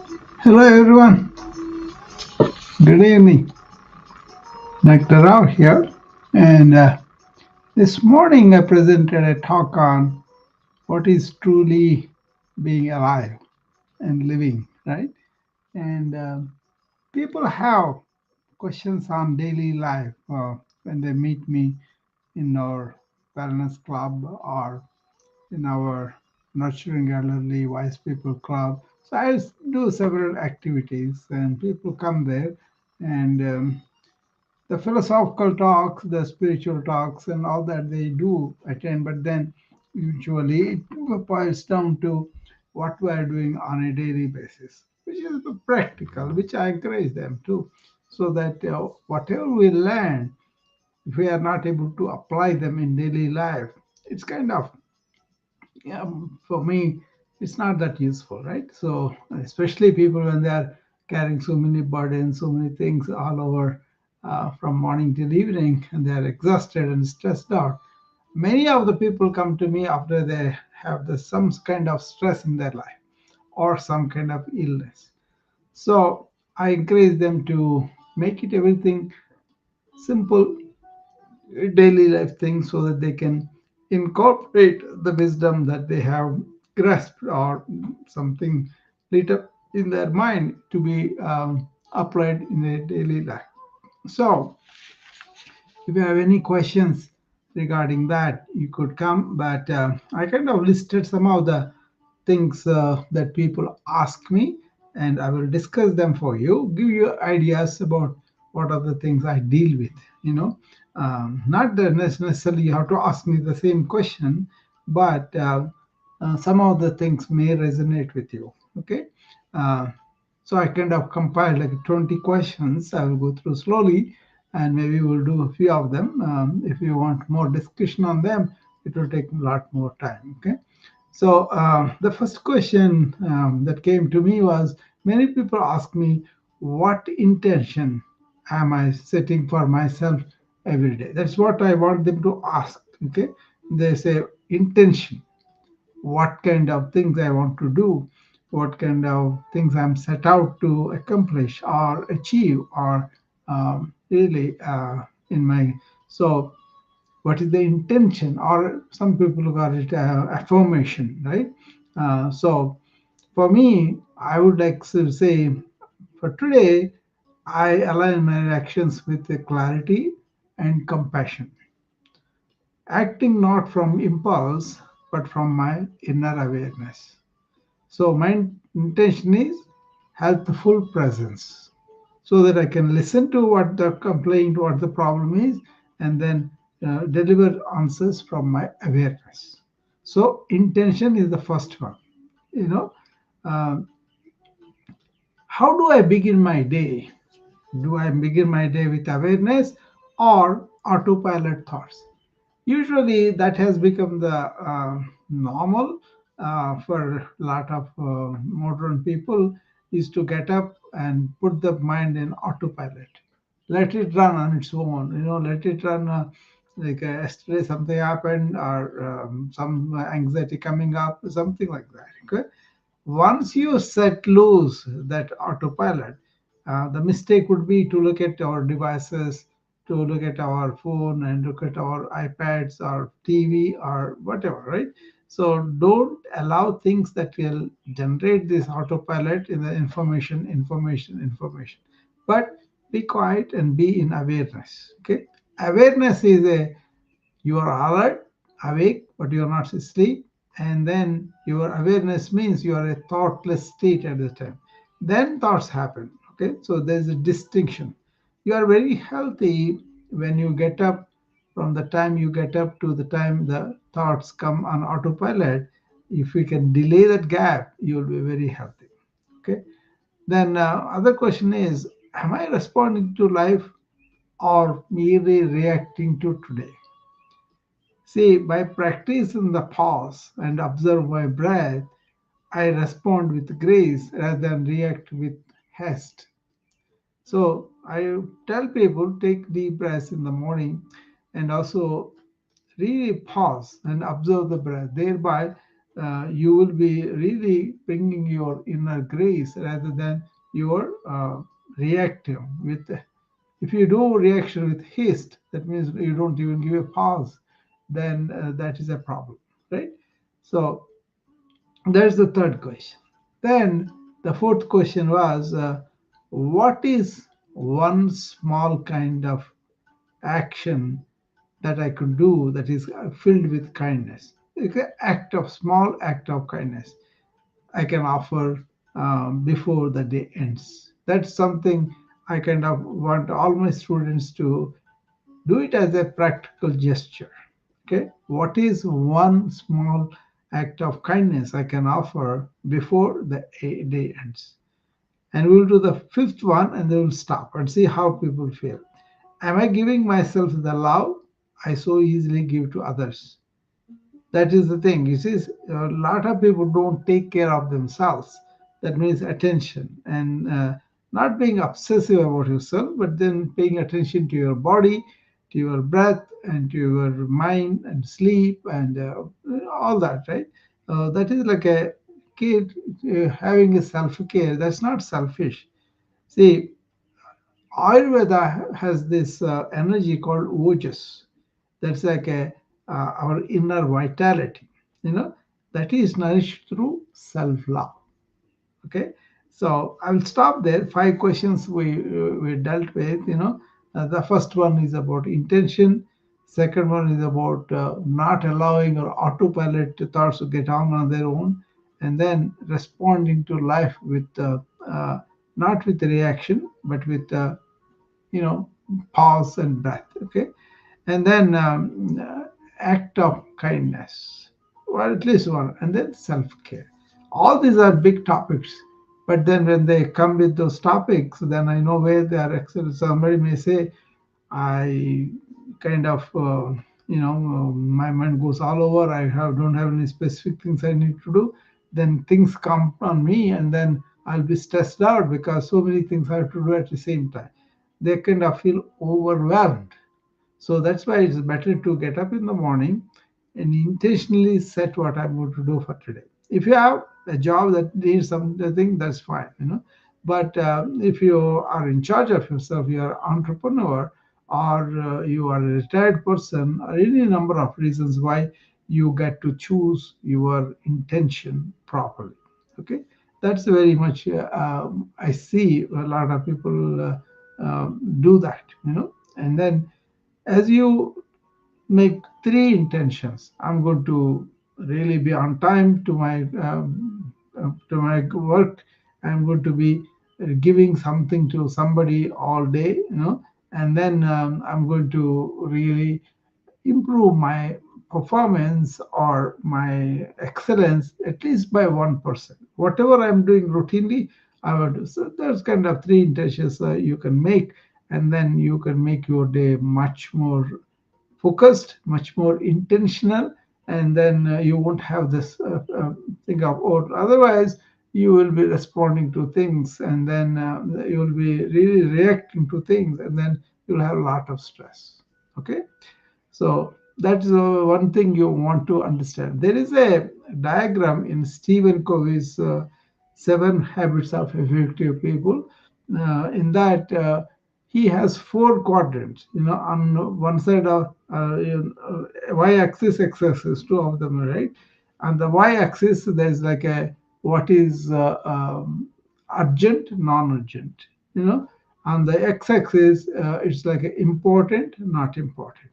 Hello everyone, good evening. Dr. Rao here. And this morning I presented a talk on what is truly being alive and living, right? And people have questions on daily life when they meet me in our wellness club or in our Nurturing Elderly Wise People Club. So I do several activities and people come there and the philosophical talks, the spiritual talks, and all that they do attend, but then usually it boils down to what we are doing on a daily basis, which is practical, which I encourage them to, so that whatever we learn, if we are not able to apply them in daily life, it's kind of for me, it's not that useful, right? So, especially people when they are carrying so many burdens, so many things all over from morning till evening, and they are exhausted and stressed out. Many of the people come to me after they have some kind of stress in their life or some kind of illness. So, I encourage them to make it everything simple daily life things so that they can incorporate the wisdom that they have grasped or something lit up in their mind to be applied in their daily life. So, if you have any questions regarding that, you could come. But I kind of listed some of the things that people ask me, and I will discuss them for you, give you ideas about what are the things I deal with. You know, not that necessarily you have to ask me the same question, but some of the things may resonate with you. Okay. Uh, so I kind of compiled like 20 questions. I will go through slowly and maybe we'll do a few of them. If you want more discussion on them, it will take a lot more time. Okay. So the first question that came to me was many people ask me, what intention am I setting for myself every day? That's what I want them to ask. Okay. They say intention, what kind of things I want to do, what kind of things I'm set out to accomplish or achieve, or really in my so what is the intention, or some people call it affirmation, right? So for me, I would like to say for today, I align my actions with the clarity and compassion, acting not from impulse but from my inner awareness. So my intention is healthful presence, so that I can listen to what the complaint, what the problem is, and then deliver answers from my awareness. So intention is the first one. You know, uh, how do I begin my day? Do I begin my day with awareness or autopilot thoughts? Usually, that has become the normal for a lot of modern people is to get up and put the mind in autopilot. Let it run on its own. Let it run. Like yesterday, something happened, or some anxiety coming up, something like that. Okay, once you set loose that autopilot, the mistake would be to look at our devices, to look at our phone and look at our iPads or TV or whatever, right? So don't allow things that will generate this autopilot in the information. But be quiet and be in awareness. Okay. Awareness is a you are alert, awake, but you are not asleep. And then your awareness means you are a thoughtless state at the time. Then thoughts happen. Okay, so there's a distinction. You are very healthy when you get up. From the time you get up to the time the thoughts come on autopilot, if you can delay that gap, you will be very healthy. Okay. Then other question is, am I responding to life or merely reacting to today? See, by practicing the pause and observe my breath, I respond with grace rather than react with haste. So I tell people take deep breaths in the morning and also really pause and observe the breath. Thereby, you will be really bringing your inner grace rather than your reactive with. If you do reaction with haste, that means you don't even give a pause, then that is a problem, right? So that's the third question. Then the fourth question was, what is one small kind of action that I could do that is filled with kindness? It's an act of small act of kindness I can offer before the day ends. That's something I kind of want all my students to do it as a practical gesture. Okay, what is one small act of kindness I can offer before the day ends? And we'll do the fifth one and then we'll stop and see how people feel. Am I giving myself the love I so easily give to others? That is the thing. You see, a lot of people don't take care of themselves. That means attention and not being obsessive about yourself, but then paying attention to your body, to your breath, and to your mind and sleep and all that, right? That is like a kid having a self care. That's not selfish. See, Ayurveda has this energy called ojas. That's like our inner vitality, you know, that is nourished through self-love. Okay, so I'll stop there. Five questions we dealt with. The first one is about intention. Second one is about not allowing or autopilot thoughts to get on their own, and then responding to life with not with reaction, but with you know pause and breath. Okay, and then act of kindness, well, at least one, and then self-care. All these are big topics, but then when they come with those topics, then I know where they are excellent. Somebody may say, I kind of my mind goes all over. I don't have any specific things I need to do. Then things come on me, and then I'll be stressed out because so many things I have to do at the same time. They kind of feel overwhelmed. So that's why it's better to get up in the morning and intentionally set what I'm going to do for today. If you have a job that needs something, that's fine, But if you are in charge of yourself, you are an entrepreneur, or you are a retired person, or any number of reasons why you get to choose your intention properly. Okay, that's very much I see a lot of people do that, and then as you make three intentions. I'm going to really be on time to my work. I'm going to be giving something to somebody all day, and then I'm going to really improve my performance or my excellence at least by 1%. Whatever I'm doing routinely, I will do. So there's kind of three intentions you can make, and then you can make your day much more focused, much more intentional, and then you won't have this thing of, oh, otherwise you will be responding to things, and then you will be really reacting to things, and then you'll have a lot of stress. Okay, so that's one thing you want to understand. There is a diagram in Stephen Covey's Seven Habits of Effective People. In that, he has four quadrants. On one side of y-axis, x-axis, two of them, right? On the y-axis, there's like a what is urgent, non-urgent. On the x-axis, it's like important, not important.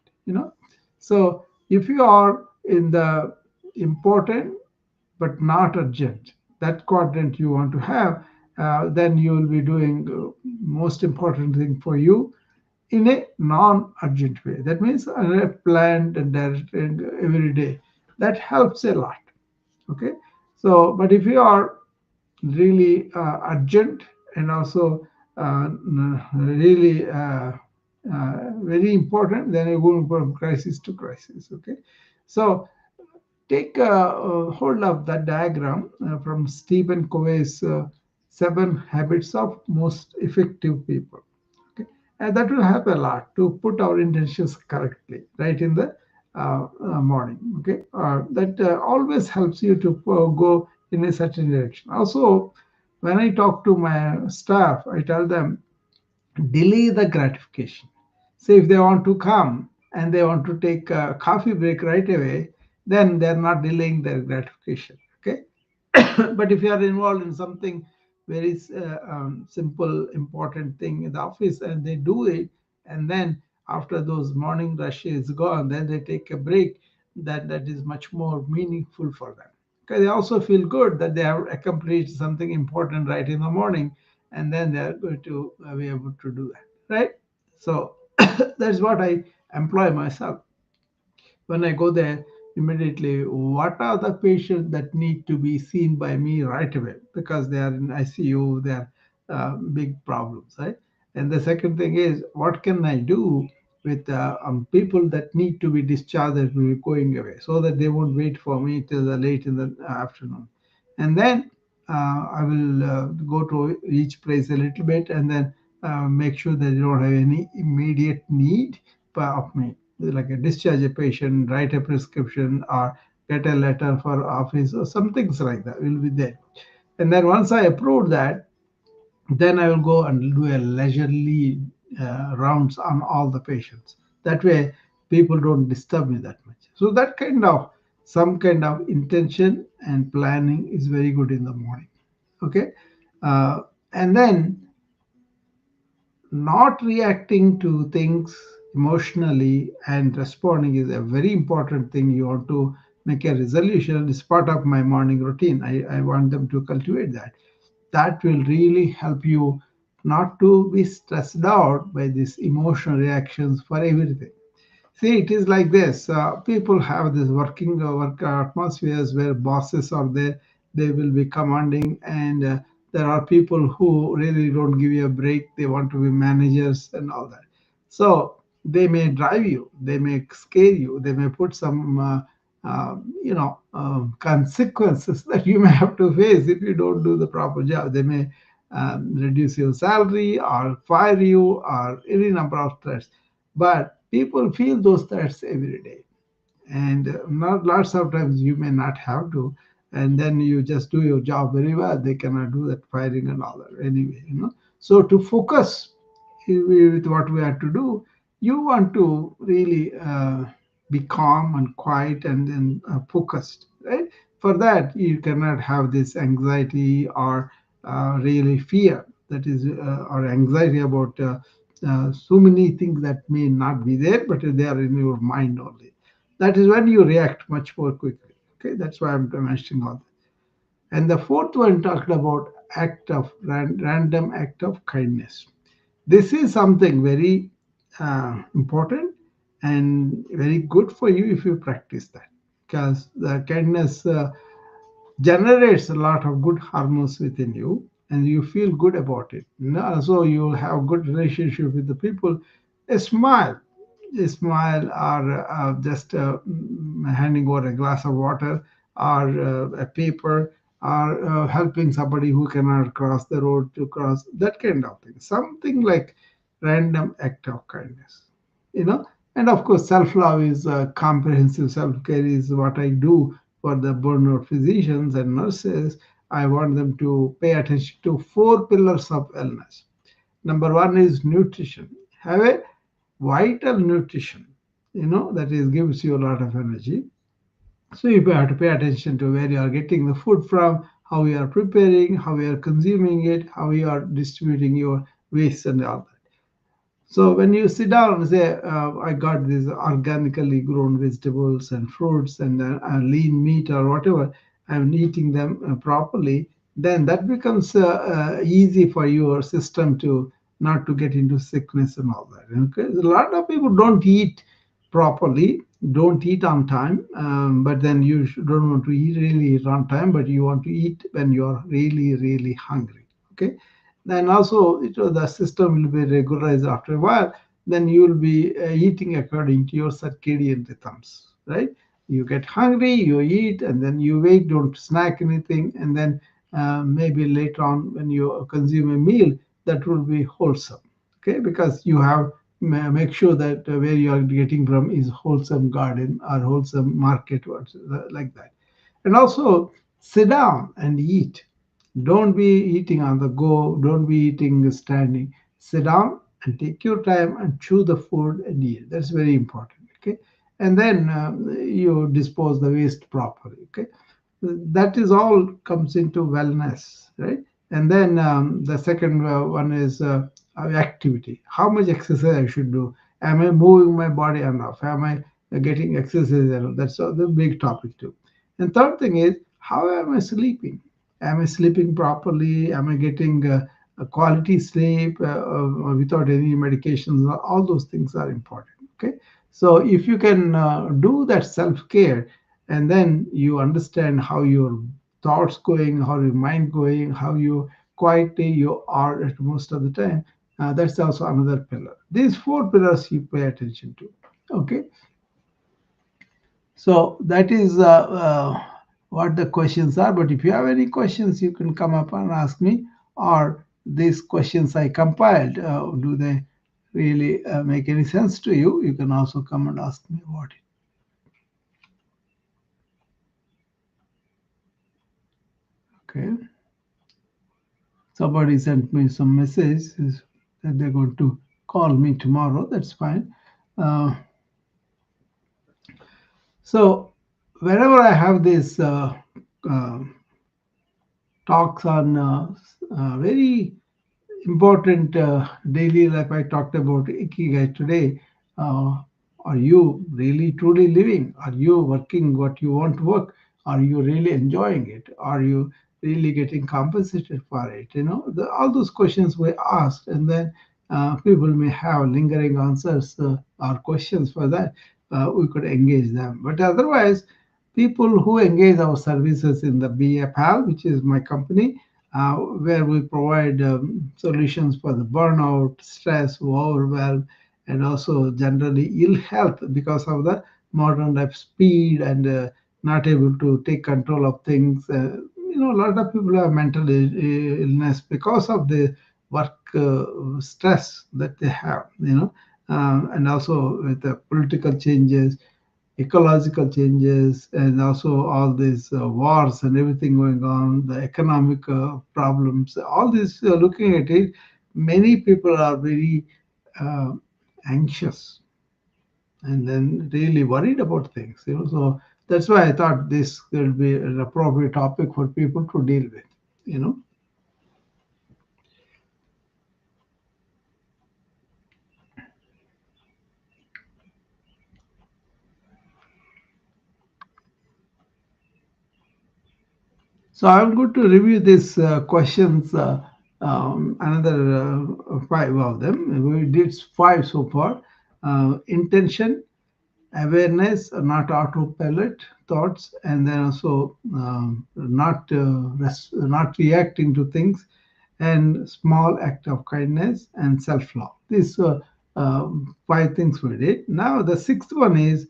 So if you are in the important but not urgent, that quadrant you want to have, then you will be doing most important thing for you in a non-urgent way. That means planned and directed every day. That helps a lot. Okay. So, but if you are really urgent and also really very important, then you're going from crisis to crisis. Okay, so take hold of that diagram from Stephen Covey's Seven Habits of Most Effective People. Okay, and that will help a lot to put our intentions correctly, right in the morning. Okay, that always helps you to go in a certain direction. Also, when I talk to my staff, I tell them delay the gratification. So if they want to come and they want to take a coffee break right away, then they're not delaying their gratification. Okay, but if you are involved in something very simple, important thing in the office and they do it, and then after those morning rush is gone, then they take a break, then that is much more meaningful for them. Okay, they also feel good that they have accomplished something important right in the morning, and then they are going to be able to do that, right? So that's what I employ myself when I go there immediately. What are the patients that need to be seen by me right away because they are in ICU, they are big problems, right? And the second thing is, what can I do with people that need to be discharged that will be going away so that they won't wait for me till the late in the afternoon. And then I will go to each place a little bit and then make sure that they don't have any immediate need of me, like a discharge a patient, write a prescription, or get a letter for office, or some things like that will be there. And then once I approve that, then I will go and do a leisurely rounds on all the patients. That way, people don't disturb me that much. So that kind of some kind of intention and planning is very good in the morning. Okay, uh, and then not reacting to things emotionally and responding is a very important thing. You want to make a resolution. It's part of my morning routine. I want them to cultivate that. That will really help you not to be stressed out by these emotional reactions for everything. See, it is like this. People have this work atmospheres where bosses are there. They will be commanding, and there are people who really don't give you a break. They want to be managers and all that. So they may drive you. They may scare you. They may put some, consequences that you may have to face if you don't do the proper job. They may reduce your salary or fire you or any number of threats, but people feel those threats every day. And not lots of times you may not have to, and then you just do your job very well. They cannot do that firing and all that anyway. So to focus with what we have to do, you want to really be calm and quiet and then focused, right? For that, you cannot have this anxiety or really fear, that is, or anxiety about so many things that may not be there, but they are in your mind only. That is when you react much more quickly. Okay, that's why I'm mentioning all that. And the fourth one talked about random act of kindness. This is something very important and very good for you if you practice that, because the kindness generates a lot of good hormones within you and you feel good about it. So you'll have good relationship with the people. A smile, a smile, or just handing over a glass of water, or a paper, or helping somebody who cannot cross the road to cross, that kind of thing. Something like random act of kindness, you know. And of course, self-love is comprehensive self-care is what I do for the burnout physicians and nurses. I want them to pay attention to four pillars of wellness. Number one is nutrition. Have a vital nutrition, that is gives you a lot of energy. So you have to pay attention to where you are getting the food from, how you are preparing, how you are consuming it, how you are distributing your waste and all that. So when you sit down and say, I got these organically grown vegetables and fruits and lean meat or whatever, I'm eating them properly, then that becomes easy for your system to not to get into sickness and all that. Okay? A lot of people don't eat properly, don't eat on time, but then you don't want to eat really on time, but you want to eat when you're really, really hungry. Okay, then also the system will be regularized after a while. Then you will be eating according to your circadian rhythms, right? You get hungry, you eat, and then you wait, don't snack anything, and then maybe later on when you consume a meal, that will be wholesome, okay, because you have make sure that where you are getting from is wholesome garden or wholesome market or like that. And also sit down and eat. Don't be eating on the go. Don't be eating standing. Sit down and take your time and chew the food and eat. That's very important. Okay, and then you dispose the waste properly. Okay, that is all comes into wellness, right? And then the second one is activity. How much exercise I should do? Am I moving my body enough? Am I getting exercise enough? That's the big topic too. And third thing is, how am I sleeping? Am I sleeping properly? Am I getting a quality sleep without any medications? All those things are important. Okay, so if you can do that self care, and then you understand how your thoughts going, how your mind going, how you quietly you are at most of the time. That's also another pillar. These four pillars you pay attention to. Okay, so that is what the questions are. But if you have any questions, you can come up and ask me. Or these questions I compiled, do they really make any sense to you? You can also come and ask me about it. Okay. Somebody sent me some message that they're going to call me tomorrow. That's fine. Uh, so whenever I have these uh, talks on very important daily life. I talked about ikigai today. Uh, are you really truly living? Are you working what you want to work? Are you really enjoying it? Are you really getting compensated for it? All those questions were asked, and then people may have lingering answers or questions for that. We could engage them, but otherwise, people who engage our services in the BFL, which is my company, where we provide solutions for the burnout, stress, overwhelm, and also generally ill health because of the modern life speed and not able to take control of things. A lot of people have mental illness because of the work stress that they have, and also with the political changes, ecological changes, and also all these wars and everything going on, the economic problems, all this looking at it, many people are very uh, anxious and then really worried about things. So that's why I thought this could be an appropriate topic for people to deal with. You know. So I'm going to review these questions, another five of them. We did five so far. Intention, awareness, not autopilot thoughts, and then also not reacting to things, and small act of kindness and self-love. These five things we did. Now the sixth one is: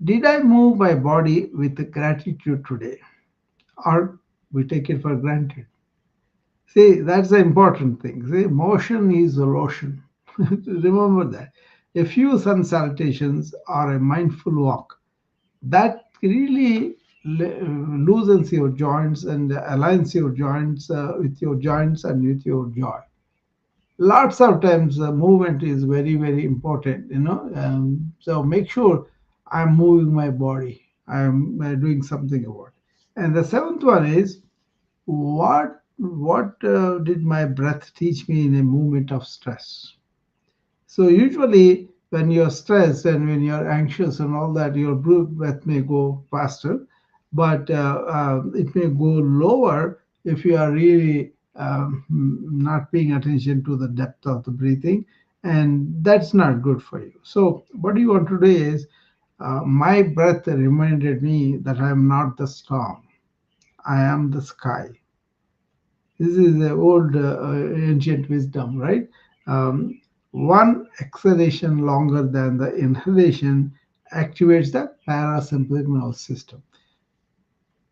did I move my body with gratitude today, or we take it for granted? See, that's the important thing. See, motion is lotion. Remember that. A few sun salutations or a mindful walk that really loosens your joints and aligns your joints with your joints and with your joy. Lots of times movement is very very important, so make sure I'm moving my body, I'm doing something about it. And the seventh one is: what did my breath teach me in a moment of stress? So usually when you're stressed and when you're anxious and all that, your breath may go faster, but it may go lower if you are really not paying attention to the depth of the breathing, and that's not good for you. So what you want to do is, my breath reminded me that I am not the storm, I am the sky. This is the old ancient wisdom, right? One exhalation longer than the inhalation activates the parasympathetic nervous system.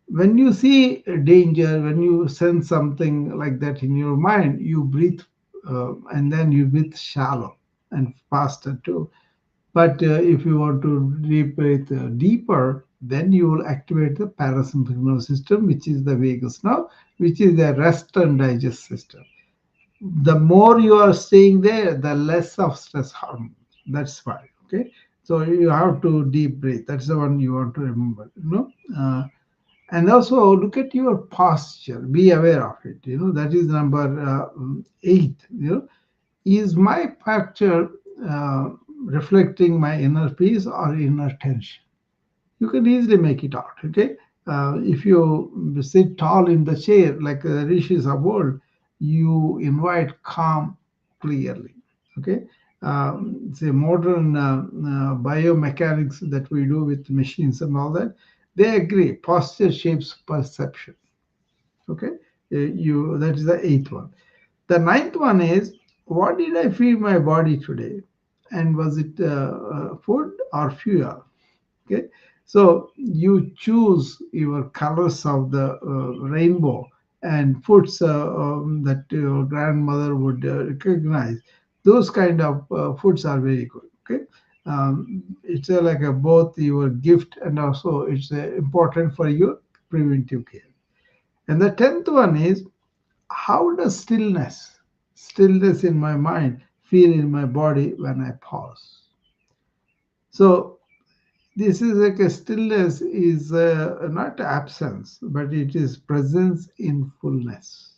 When you see a danger, when you sense something like that in your mind, you breathe and then you breathe shallow. and faster too. But if you want to deep breathe deeper, then you will activate the parasympathetic nervous system, which is the vagus nerve, which is the rest and digest system. The more you are staying there, the less of stress hormone. That's why. Okay. So you have to deep breathe. That's the one you want to remember. And also look at your posture. Be aware of it. That is number 8. Is my posture reflecting my inner peace or inner tension? You can easily make it out. Okay, if you sit tall in the chair like the rishis of old, you invite calm clearly. Okay, say modern biomechanics that we do with machines and all that, they agree. Posture shapes perception. Okay, you that is the eighth one. The ninth one is, what did I feed my body today, and was it food or fuel? Okay, so you choose your colors of the rainbow and foods that your grandmother would recognize. Those kind of foods are very good. Okay, it's like a, both your gift and also it's important for your preventive care. And the tenth one is, how does stillness in my mind feel in my body when I pause? So this is like a stillness is not absence, but it is presence in fullness.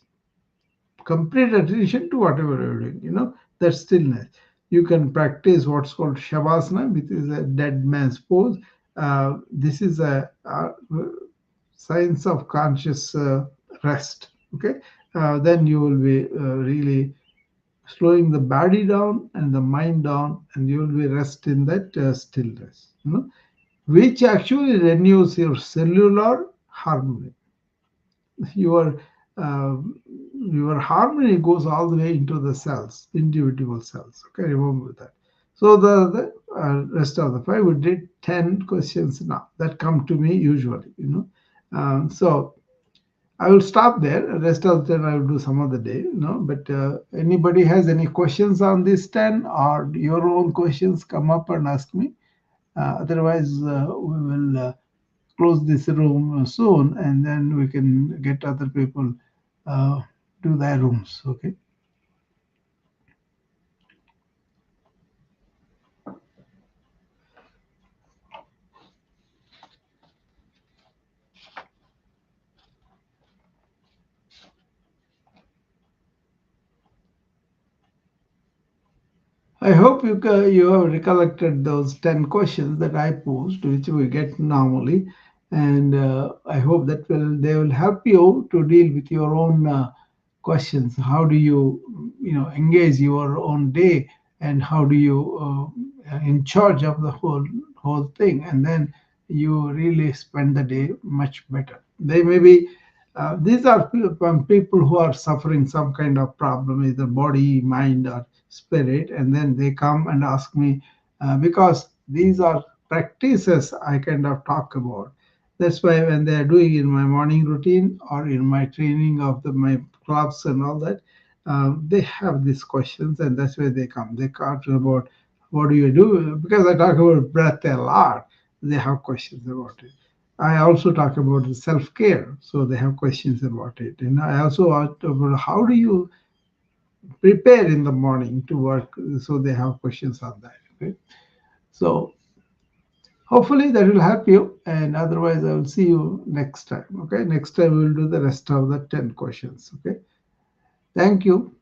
Complete attention to whatever you're doing, that stillness. You can practice what's called Shavasana, which is a dead man's pose. This is a science of conscious rest. Okay, then you will be really slowing the body down and the mind down, and you will be rest in that stillness. Which actually renews your cellular harmony. Your uh, your harmony goes all the way into the cells, individual cells. Okay, remember that. So the rest of the five, we did 10 questions now that come to me usually. So I will stop there. The rest of the 10 I will do some other day. But anybody has any questions on this 10 or your own questions, come up and ask me. Otherwise, we will close this room soon, and then we can get other people uh, to their rooms. Okay. I hope you have recollected those 10 questions that I posed, which we get normally, and I hope that they will help you to deal with your own questions. How do you engage your own day, and how do you in charge of the whole thing, and then you really spend the day much better. They may be these are from people who are suffering some kind of problem, either body, mind, or spirit, and then they come and ask me because these are practices I kind of talk about. That's why when they are doing in my morning routine or in my training of my clubs and all that, they have these questions, and that's why they come. They talk about what do you do, because I talk about breath a lot. They have questions about it. I also talk about self care, so they have questions about it. And I also ask about how do you prepare in the morning to work, so they have questions on that. Okay? So hopefully that will help you, and otherwise I will see you next time. Okay, next time we will do the rest of the 10 questions. Okay, thank you.